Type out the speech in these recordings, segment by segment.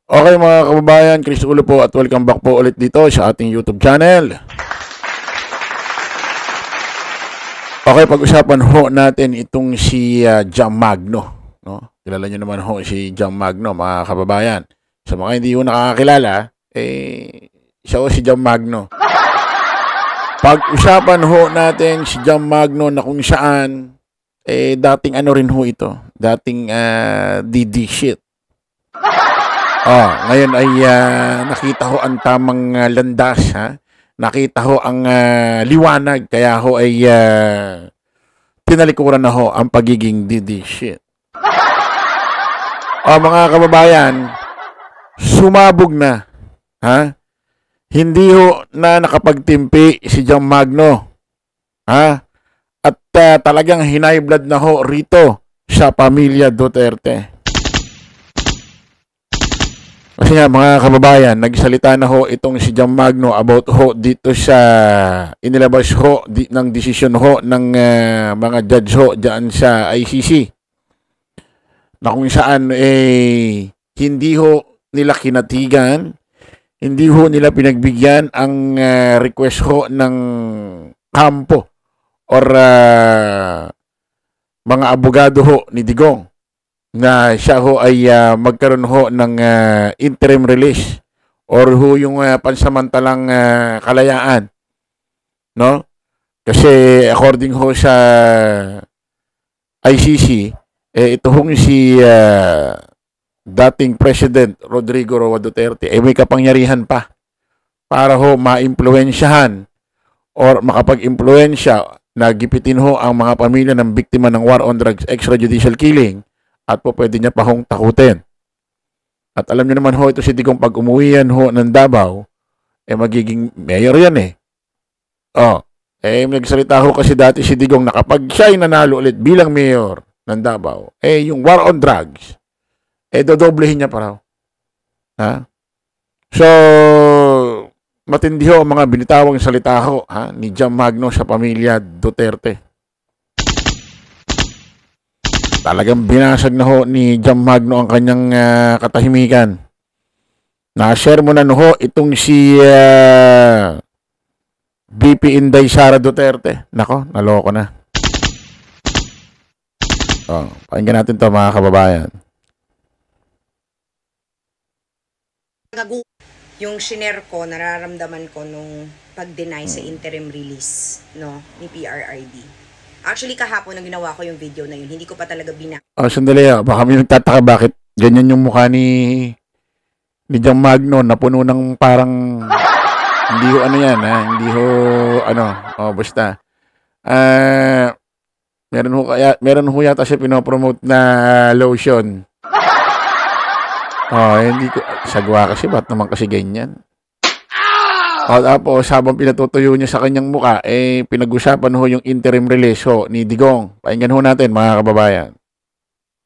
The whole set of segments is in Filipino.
Okay mga kababayan, Chris Ulo po at welcome back po ulit dito sa ating YouTube channel. Okay, pag-usapan ho natin itong si Jam Magno. No? Kilala nyo naman ho si Jam Magno mga kababayan. Sa mga hindi ho nakakakilala, siya ho si Jam Magno. Pag-usapan ho natin si Jam Magno na kung saan, dating ano rin ho ito, dating DD shit. Ngayon ay nakita ho ang tamang landas, ha? Nakita ho ang liwanag, kaya ho ay tinalikuran na ho ang pagiging DD shit. Mga kababayan, sumabog na, ha? Hindi ho na nakapagtimpi si Jam Magno, ha? At talagang hinayblood na ho rito sa pamilya Duterte. Kasi nga mga kababayan, nagsalita na ho itong si Jam Magno about ho dito sa inilabas ho ng desisyon ho ng mga judge ho dyan sa ICC. Na kung saan hindi ho nila kinatigan, hindi ho nila pinagbigyan ang request ho ng kampo or mga abogado ho ni Digong na siya ho ay magkaroon ho ng interim release or ho yung pansamantalang kalayaan, no? Kasi according ho sa ICC, ito hong si dating President Rodrigo Roa Duterte may kapangyarihan pa para ho maimpluwensyahan or makapag-impluwensya na gipitin ho ang mga pamilya ng biktima ng war on drugs extrajudicial killing at po pwede niya pa hong takutin. At alam niyo naman ho, ito si Digong pag umuwi yan ho ng Davao, magiging mayor yan nagsalita ho kasi dati si Digong na kapag siya'y nanalo ulit bilang mayor ng Davao, yung war on drugs, dodoblehin niya pa raw. Ha? So, matindi ho ang mga binitawang salita ho, ni Jam Magno sa pamilya Duterte. Talagang binasag na ho ni Jam Magno ang kanyang katahimikan. Na-share mo na ho itong si VP Inday Sara Duterte. Nako, naloko na. Pakinggan natin to mga kababayan. Yung shiner ko, nararamdaman ko nung pag-deny sa interim release ni PRRD. Actually, kahapon nang ginawa ko yung video na yun, hindi ko pa talaga sandali baka may nagtataka bakit ganyan yung mukha ni Jam Magno na puno ng parang hindi ho ano yan, hindi ho basta meron ho yata siya pinopromote na lotion. Hindi ko sagwa kasi, ba't naman kasi ganyan? Tapos habang pinatutuyo niya sa kanyang muka, pinag-usapan ho yung interim release ho ni Digong. Pakinggan ho natin mga kababayan.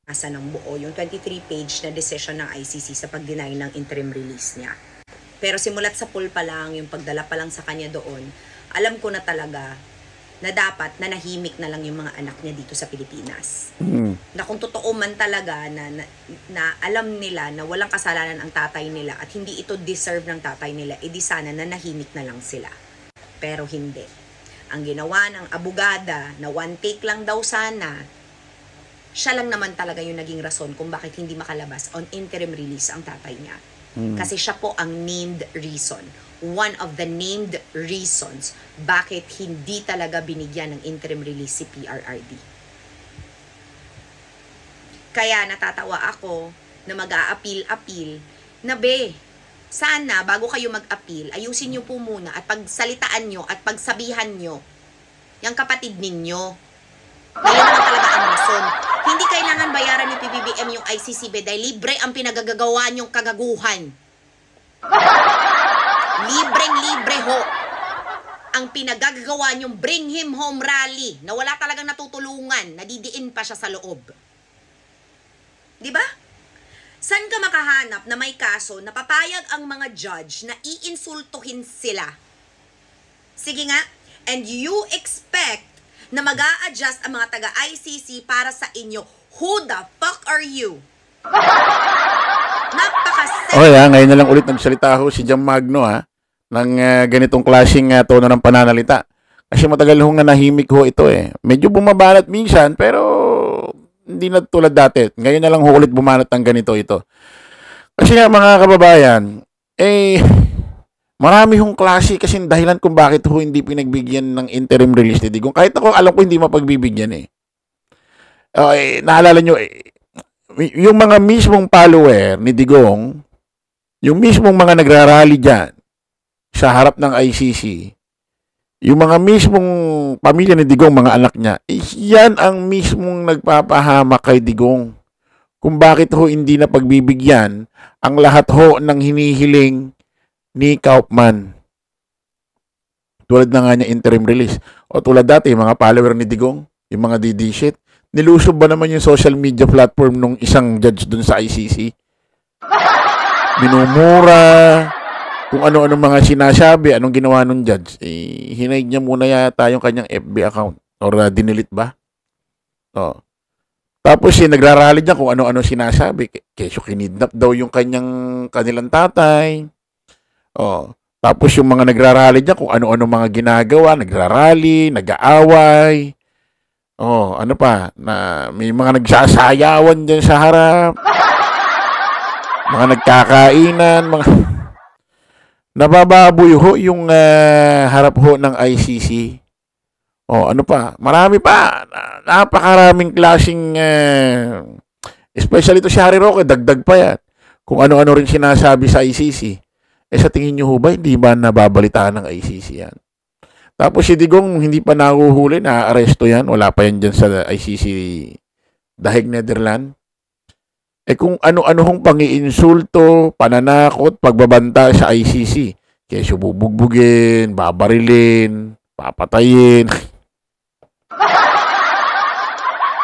Asa ng buo yung 23-page na decision ng ICC sa pag-deny ng interim release niya. Pero simulat sa pool pa lang, yung pagdala pa lang sa kanya doon, alam ko na talaga na dapat nanahimik na lang yung mga anak niya dito sa Pilipinas. Na kung totoo man talaga na alam nila na walang kasalanan ang tatay nila at hindi ito deserve ng tatay nila, edi sana nanahimik na lang sila. Pero hindi. Ang ginawa ng abogada na one take lang daw sana, siya lang naman talaga yung naging rason kung bakit hindi makalabas on interim release ang tatay niya. Kasi siya po ang named reason. One of the named reasons bakit hindi talaga binigyan ng interim release si PRRD. Kaya natatawa ako na mag-a-appeal na sana bago kayo mag-appeal, ayusin nyo po muna at pagsalitaan nyo at pagsabihan nyo yung kapatid ninyo. Ngayon naman talaga ang rason. Hindi kailangan bayaran ni PBBM yung ICC dahil libre ang pinagagagawa nyong kagaguhan. Libreng-libre ho ang pinagagawa niyong bring him home rally na wala talagang natutulungan, nadidiin pa siya sa loob. Diba? San ka makahanap na may kaso na papayag ang mga judge na iinsultuhin sila? Sige nga, and you expect na mag-a-adjust ang mga taga-ICC para sa inyo. Who the fuck are you? Napaka Okay, ngayon na lang ulit nagsalita ho si Jam Magno ng ganitong klaseng tono ng pananalita. Kasi matagal hong nanahimik ho ito Medyo bumabanat minsan pero hindi na tulad dati. Ngayon na lang ho ulit bumanat ng ganito ito. Kasi nga mga kababayan, marami hong klase kasi dahilan kung bakit ho hindi pinagbigyan ng interim release ni Digong. Kahit ako alam ko hindi mapagbibigyan naalala nyo, yung mga mismong follower ni Digong, yung mismong mga nagrarally dyan sa harap ng ICC, yung mga mismong pamilya ni Digong, mga anak niya, yan ang mismong nagpapahamak kay Digong. Kung bakit ho hindi na pagbibigyan ang lahat ho ng hinihiling ni Kaufman. Tulad na nga niya interim release. O tulad dati, yung mga follower ni Digong, yung mga DD shit, nilusob ba naman yung social media platform nung isang judge dun sa ICC? Minumura, kung ano-ano mga sinasabi, anong ginawa nung judge, hinaig niya muna yata yung kanyang FB account or dinilit ba? Tapos nagrarally niya kung ano-ano sinasabi. Kesyo kinidnap daw yung kanilang tatay. Tapos yung mga nagrarally niya kung ano-ano mga ginagawa, nagrarally, nag-aaway. Ano pa, na may mga nagsasayawan dyan sa harap. Mga nagkakainan, mga nabababoy ho yung harap ho ng ICC. Ano pa? Marami pa. Napakaraming klaseng especially ito si Harry Roque, dagdag pa yan. Kung ano-ano rin sinasabi sa ICC. Sa tingin nyo ho ba, hindi ba nababalitaan ng ICC yan? Tapos si Digong hindi pa nahuhuli, na-aresto yan. Wala pa yan dyan sa ICC Dahig, Netherlands. Kung ano-ano hong pang-iinsulto, pananakot, pagbabanta sa ICC. Kesyo bubugbugin, babarilin, papatayin.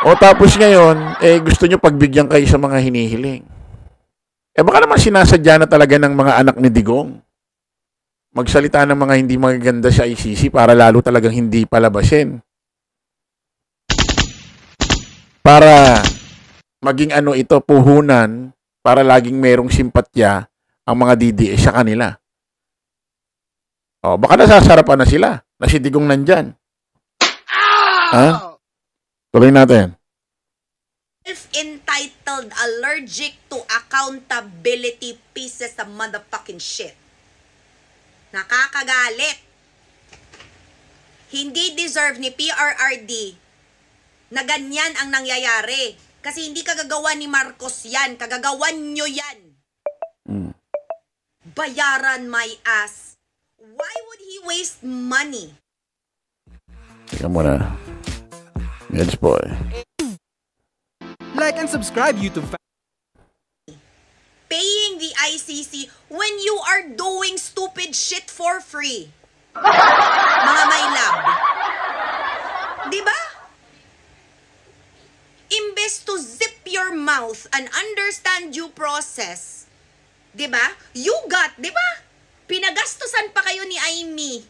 Tapos ngayon, gusto nyo pagbigyan kayo sa mga hinihiling. Baka naman sinasadya na talaga ng mga anak ni Digong magsalita ng mga hindi magaganda sa ICC para lalo talagang hindi palabasin. Para maging ito, puhunan, para laging merong simpatya ang mga DDS sa kanila. Baka nasasarapan na sila na si Digong nandyan. Tuloy natin. Self-entitled, allergic to accountability pieces of motherfucking shit. Nakakagalit. Hindi deserve ni PRRD na ganyan ang nangyayari. Kasi hindi kagagawa ni Marcos yan. Kagagawan nyo yan. Bayaran my ass. Why would he waste money? Tingnan mo na. Yes, boy. Like and subscribe YouTube. Paying the ICC when you are doing stupid shit for free. Mga my love. Diba? Imbes to zip your mouth and understand due process. Diba? You got, diba? Pinagastusan pa kayo ni Amy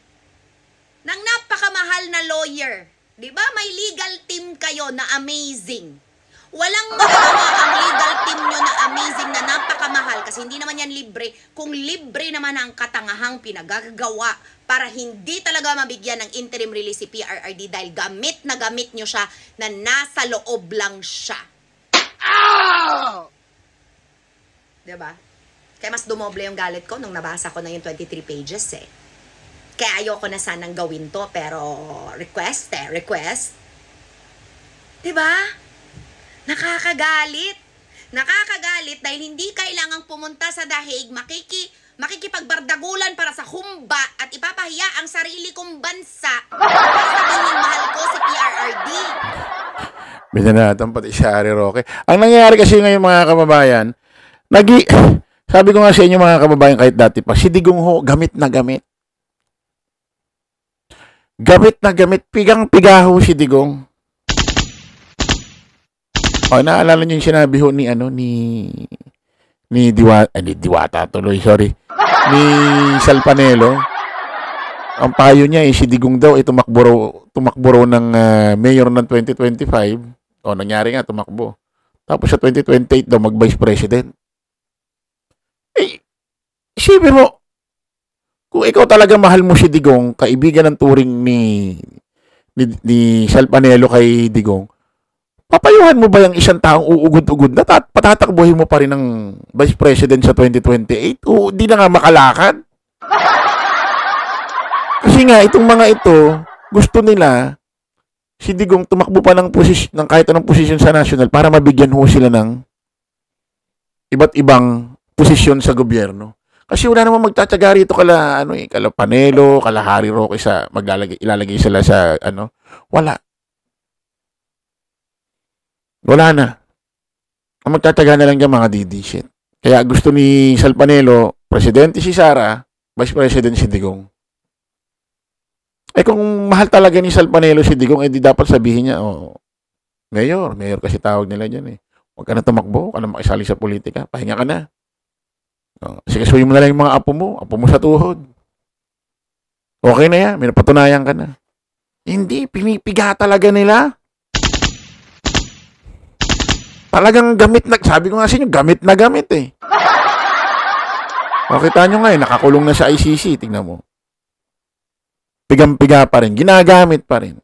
ng napakamahal na lawyer. Diba? May legal team kayo na amazing. Walang magagawa ang legal team nyo na amazing na napakamahal kasi hindi naman yan libre. Kung libre naman ang katangahang pinagagawa para hindi talaga mabigyan ng interim release si PRRD dahil gamit na gamit nyo siya na nasa loob lang siya. Diba? Kaya mas dumoble yung galit ko nung nabasa ko na yung 23 pages Kaya ayoko na sanang gawin to pero request. Diba? Nakakagalit. Nakakagalit dahil hindi kailangang pumunta sa Dahig, makikipagbardagulan para sa humba at ipapahiya ang sarili kong bansa para sabihin mahal ko si PRRD. Binanatan pati si Harry Roque. Ang nangyayari kasi ngayon mga kababayan, sabi ko nga sa inyo mga kababayan kahit dati pa, si Digong ho, gamit na gamit. Gamit na gamit, pigang-piga ho si Digong. Naalala niyo yung sinabi ho ni Diwata tuloy, sorry. Ni Salpanelo. Ang payo niya si Digong daw tumakbo ng mayor ng 2025. Nangyari nga tumakbo. Tapos sa 2028 daw mag-vice president. Eh, isipin mo, kung ikaw talaga mahal mo si Digong, kaibigan ng turing ni Sal Panelo kay Digong, papayuhan mo ba yung isang taong uugod-ugod na patatakbuhin mo pa rin ng Vice President sa 2028? O di na nga makalakad? Kasi nga, itong mga ito, gusto nila si Digong tumakbo pa ng kahit anong posisyon sa national para mabigyan ho sila ng iba't ibang posisyon sa gobyerno. Kasi wala namang magtatyaga rito kala Panelo, kala Harry Roque sa ilalagay sila sa wala. Wala na. Ang magtatyaga na lang diyan mga DD shit. Kaya gusto ni Sal Panelo, presidente si Sara, vice president si Digong. Eh kung mahal talaga ni Sal Panelo si Digong, di dapat sabihin niya, mayor kasi tawag nila diyan eh. Huwag ka na tumakbo, huwag ka na makisali sa politika, pahinga ka na. Sigasuyin mo na lang yung mga apo mo sa tuhod. Okay na yan, may napatunayan ka na. Hindi, pinipiga talaga nila. Talagang sabi ko nga sa inyo, gamit na gamit eh. Kita nyo nga nakakulong na sa ICC, tingnan mo. Pigang-piga pa rin, ginagamit pa rin.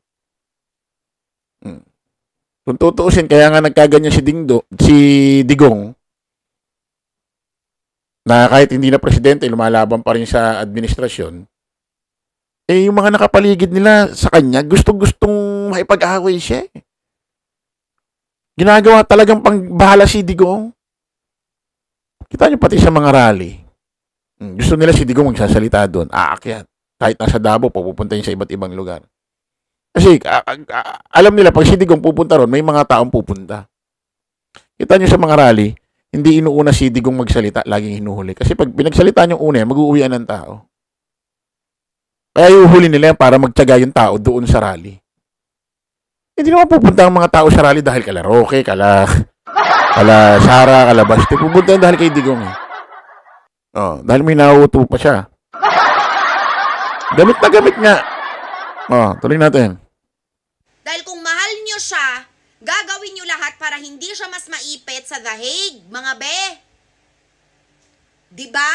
Kung tutuusin, kaya nga nagkaganyan si Digong, na kahit hindi na presidente, lumalaban pa rin sa administrasyon, yung mga nakapaligid nila sa kanya, gustong maipag-away siya. Ginagawa talagang pangbahala si Digong. Kita niyo pati sa mga rally. Gusto nila si Digong magsasalita doon, aakyat. Kahit nasa Davao, pupunta niya sa iba't ibang lugar. Kasi alam nila, pag si Digong pupunta ron, may mga taong pupunta. Kita niyo sa mga rally, hindi inuuna si Digong magsalita, laging hinuhuli. Kasi pag pinagsalita niyong una, mag-uuwian ng tao. Kaya iuhuli nila yan para magtiyaga yung tao doon sa rally. Hindi naman pupunta ang mga tao sa rally dahil kala Roque, kala Sara, kala Basti. Pupunta dahil kay Digong eh. Dahil may nauuto pa siya. Gamit na gamit nga. Tuloy natin. Dahil kung mahal niyo siya, gagawin niyo lahat para hindi siya mas maipit sa The Hague, mga be. Diba?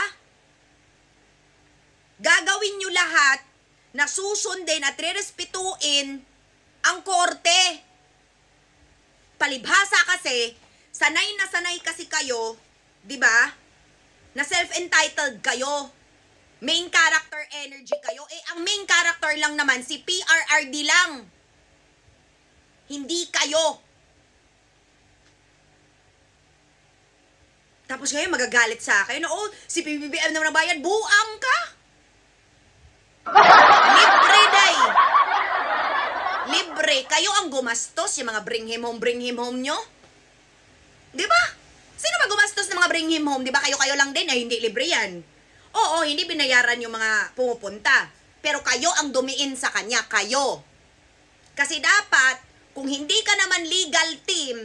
Gagawin niyo lahat na susundin at rerespetuin ang korte. Palibhasa kasi, sanay na sanay kasi kayo, diba? Na self-entitled kayo. Main character energy kayo. Ang main character lang naman, si PRRD lang. Hindi kayo. Tapos ngayon magagalit sa akin, si PBBM naman ang bayad, buang ka. Libre day. Libre. Kayo ang gumastos, yung mga bring him home nyo. Diba? Sino ba gumastos ng mga bring him home? Diba kayo lang din, hindi libre yan. Oo, hindi binayaran yung mga pumupunta. Pero kayo ang dumiin sa kanya, kayo. Kasi dapat, kung hindi ka naman legal team,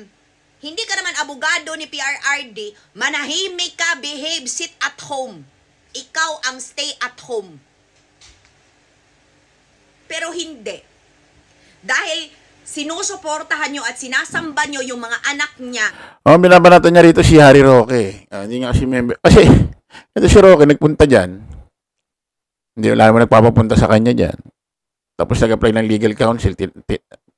hindi ka naman abogado ni PRRD, manahimik ka, behave, sit at home. Ikaw ang stay at home. Pero hindi. Dahil sinusuportahan nyo at sinasamba nyo yung mga anak niya. Binabanatan niya rito si Harry Roque. Hindi nga kasi member. Kasi, ito si Roque, nagpunta dyan. Hindi, wala naman nagpapapunta sa kanya dyan. Tapos nag-apply ng legal counsel,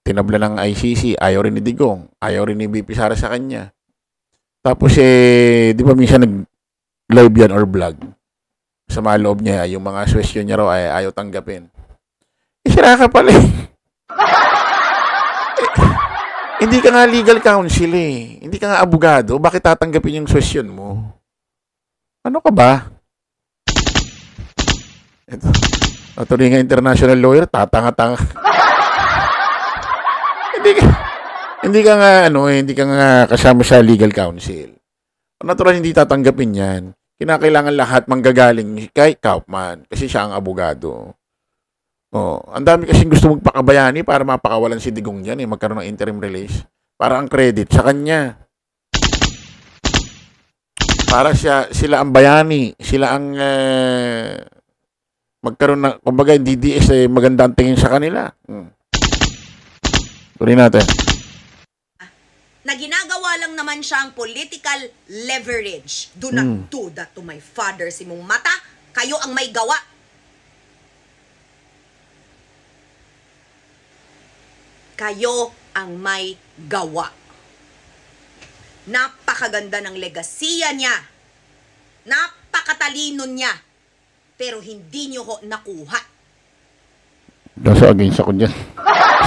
tinabla ng ICC, ayaw rin ni Digong, ayaw rin ni BP Sara sa kanya. Tapos di ba minsan nag-live yan or vlog? Sa mga loob niya, yung mga question niya raw ay ayaw tanggapin. Sira ka pala eh. Hindi ka nga legal counsel eh. Hindi ka nga abogado. Bakit tatanggapin yung question mo? Ano ka ba? Ito. Tuloy nga international lawyer, tatanga-tanga. hindi ka nga kasama sa legal counsel. Natural hindi tatanggapin yan. Kinakailangan lahat manggagaling kay Kaufman kasi siya ang abogado. Ang dami kasing gusto magpakabayani para mapakawalan si Digong dyan magkaroon ng interim release. Para ang credit sa kanya. Para sila ang bayani, sila ang magkaroon ng, kumbaga, DDS maganda ang tingin sa kanila. Tuloy natin. Na ginagawa lang naman siyang political leverage. Do not do that to my father, si mong mata. Kayo ang may gawa. Kayo ang may gawa. Napakaganda ng legasiya niya. Napakatalino niya. Pero hindi niyo ho nakuha. Nasa against ako dyan.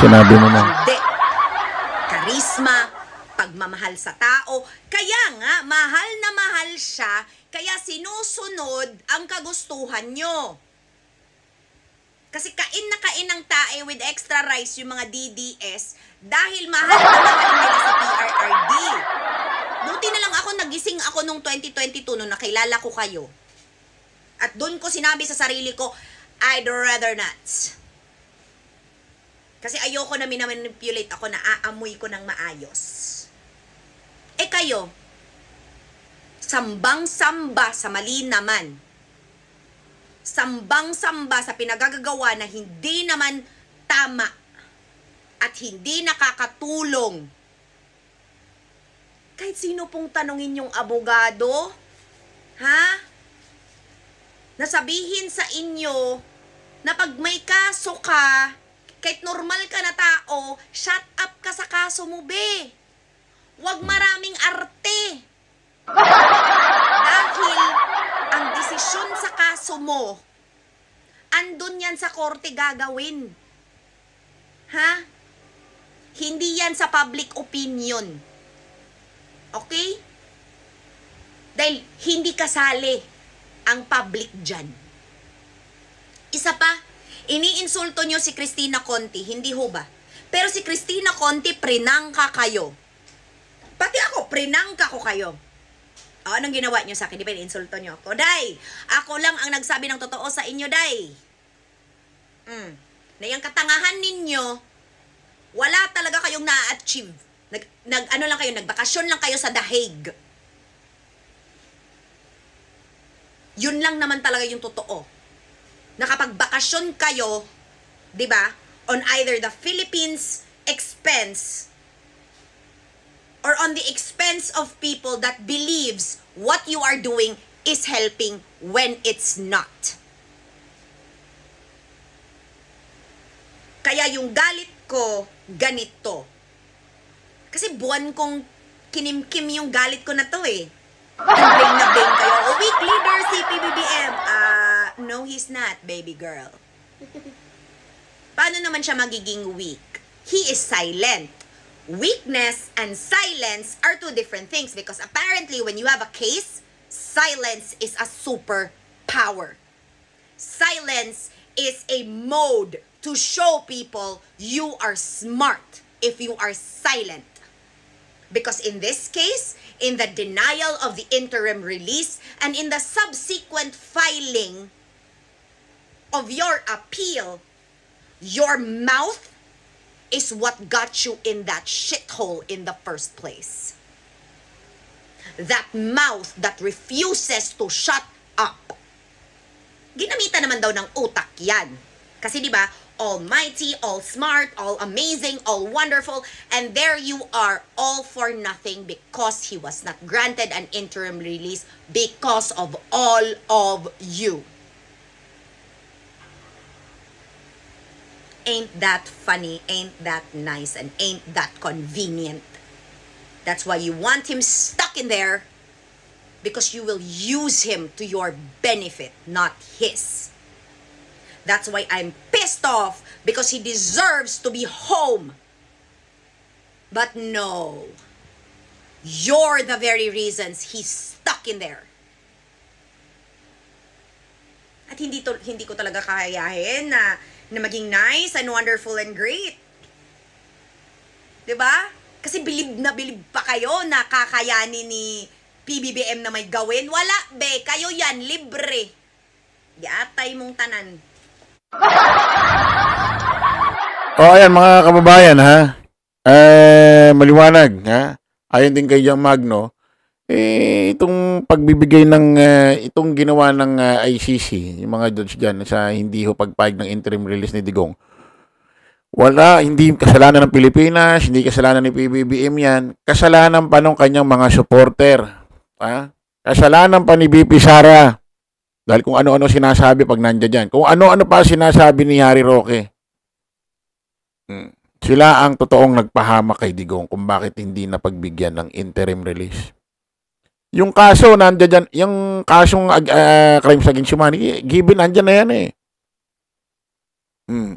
Sinabi mo na. Hindi. Karisma, pagmamahal sa tao. Kaya nga, mahal na mahal siya, kaya sinusunod ang kagustuhan nyo. Kasi kain na kain ng tae with extra rice yung mga DDS dahil mahal na mahal nila sa PRRD. Buti na lang ako, nagising ako nung 2022 nung nakilala ko kayo. At doon ko sinabi sa sarili ko, I'd rather not. Kasi ayoko na minamanipulate ako na aamoy ko ng maayos. Eh kayo, sambang-samba sa mali naman. Sambang-samba sa pinagagagawa na hindi naman tama at hindi nakakatulong. Kahit sino pong tanungin yung abogado, ha? Nasabihin sa inyo na pag may kaso ka, kahit normal ka na tao, shut up ka sa kaso mo, be. Huwag maraming arte. Dahil ang desisyon sa kaso mo, andun yan sa korte gagawin. Ha? Hindi yan sa public opinion. Okay? Dahil hindi kasali ang public dyan. Isa pa, iniinsulto nyo si Cristina Conti, hindi ho ba? Pero si Cristina Conti, prinangka kayo. Pati ako, prinangka ko kayo. O, anong ginawa nyo sa akin? Di ba iniinsulto nyo ako? Day, ako lang ang nagsabi ng totoo sa inyo, Day. Na yung katangahan ninyo, wala talaga kayong na-achieve. Ano lang kayo, nagbakasyon lang kayo sa The Hague. Yun lang naman talaga yung totoo. Nakapagbakasyon kayo, di ba, on either the Philippines expense or on the expense of people that believes what you are doing is helping when it's not. Kaya yung galit ko, ganito. Kasi buwan kong kinimkim yung galit ko na to eh. Bing na bing kayo. O, weak leader si PBBM. No, he's not, baby girl. Paano naman siya magiging weak? He is silent. Weakness and silence are two different things because apparently when you have a case, silence is a superpower. Silence is a mode to show people you are smart if you are silent. Because in this case, in the denial of the interim release and in the subsequent filing of your appeal, your mouth is what got you in that shithole in the first place. That mouth that refuses to shut up. Ginamitan naman daw ng utak yan. Kasi di ba, almighty, all smart, all amazing, all wonderful, and there you are, all for nothing because he was not granted an interim release because of all of you. Ain't that funny, ain't that nice, and ain't that convenient. That's why you want him stuck in there, because you will use him to your benefit, not his. That's why I'm pissed off, because he deserves to be home. But no, you're the very reasons he's stuck in there. At hindi ko talaga kakayahin na maging nice and wonderful and great. 'Di ba? Kasi bilib na bilib pa kayo na kakayanin ni PBBM na may gawin. Wala, be. Kayo yan, libre. Giatay mong tanan. Ayan mga kababayan ha. Maliwanag ha. Ayon din kay Jang Magno, itong pagbibigay ng itong ginawa ng ICC, yung mga judge diyan sa hindi ho pagpayag ng interim release ni Digong. Wala, hindi kasalanan ng Pilipinas, hindi kasalanan ni PBBM yan. Kasalanan pa ng kanyang mga supporter. Ha? Kasalanan pa ni BP Sara. Dahil kung ano-ano sinasabi pag nandiyan dyan. Kung ano-ano pa sinasabi ni Harry Roque. Sila ang totoong nagpahamak kay Digong kung bakit hindi napagbigyan ng interim release. Yung kaso, nandiyan dyan, yung kasong crimes against humanity, given, andyan na yan eh.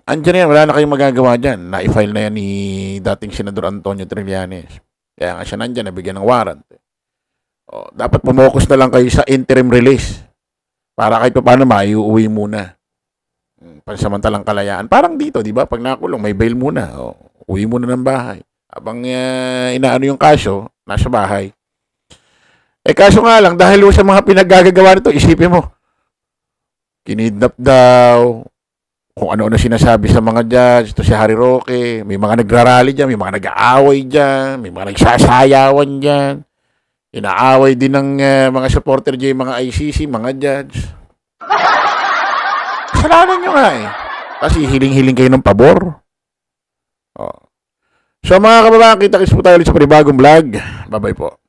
Andyan na yan, wala na kayong magagawa dyan. Na-file na yan ni dating Senador Antonio Trillanes. Kaya nga siya nandyan, nabigyan ng warrant. O, dapat pumokus na lang kayo sa interim release. Para kahit pa paano maiuwi muna. Pansamantalang kalayaan. Parang dito, di ba? Pag nakulong, may bail muna. O, uwi muna ng bahay. Habang inaano yung kaso, nasa bahay. Kaso nga lang, dahil sa mga pinaggagawa nito, isipin mo, kinidnap daw, kung ano-ano sinasabi sa mga judge, ito si Harry Roque, may mga nagrarally dyan, may mga nag-aaway dyan, may mga nagsasayawan dyan, inaaway din ng mga supporter dyan, mga ICC, mga judge. Kasalanan nyo nga eh. Kasi hiling-hiling kayo ng pabor. So mga kababayan, kita-kits po tayo ulit sa panibagong vlog. Bye-bye po.